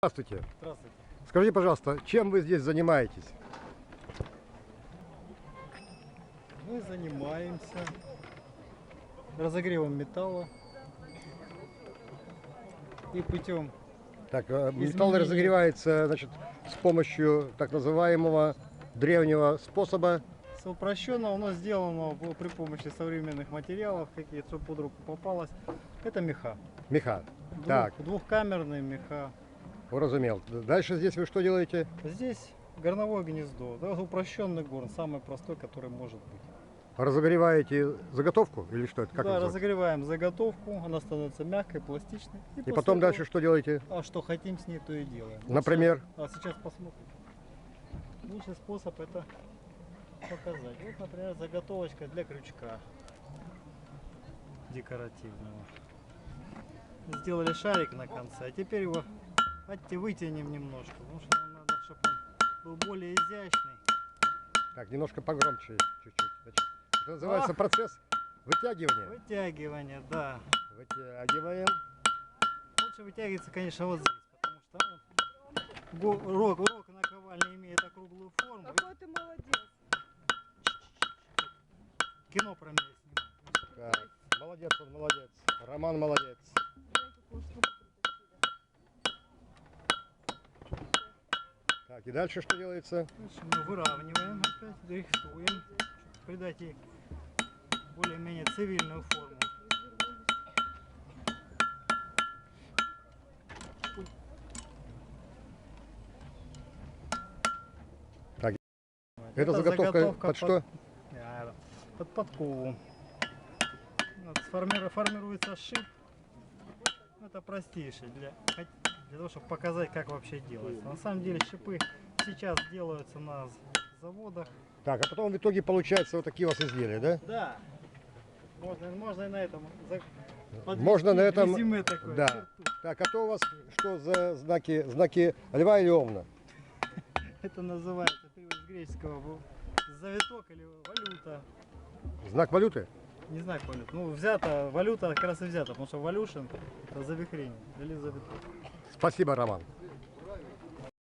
Здравствуйте. Здравствуйте. Скажите, пожалуйста, чем вы здесь занимаетесь? Мы занимаемся разогревом металла и путем Так, металл изменения. разогревается, значит, с помощью так называемого древнего способа. упрощенного, но сделанного при помощи современных материалов, какие что под руку попалось. Это меха. Меха. Так, Двухкамерные меха. уразумел. Дальше здесь вы что делаете? Здесь горновое гнездо. Да, упрощенный горн, самый простой, который может быть. Разогреваете заготовку или что это? Как да, называется? разогреваем заготовку, она становится мягкой, пластичной. И после потом этого, дальше что делаете? А что хотим с ней, то и делаем. Например? Сейчас посмотрим. Лучший способ это показать. Вот, например, заготовочка для крючка декоративного. Сделали шарик на конце, а теперь его вытянем немножко, потому что нам надо, чтобы он был более изящный. Так, немножко погромче чуть-чуть. Значит, это называется процесс вытягивания. Вытягивание, да. Вытягиваем. Лучше вытягивается, конечно, вот здесь, потому что рог наковальни имеет округлую форму. Какой ты молодец. Кино про меня снимает. Так, молодец он, молодец. Роман молодец. Так, и дальше что делается? Дальше мы выравниваем опять, дрихтуем, чтобы придать ей более-менее цивильную форму. Так, это заготовка под что? Под подкову. Вот, формируется шип. Это простейший для того, чтобы показать, как вообще делается. На самом деле шипы сейчас делаются на заводах. Так, а потом в итоге получается вот такие у вас изделия, да? Да. Можно и на этом. Можно на этом. Резюме такое. Да. Так, а то у вас что за знаки? Знаки льва или овна? Это называется перевод с греческого завиток или валюта. Знак валюты? Не знаю, валюта. Ну, взята, валюта как раз и взята, потому что валюшин это завихрение или завиток. Спасибо, Роман.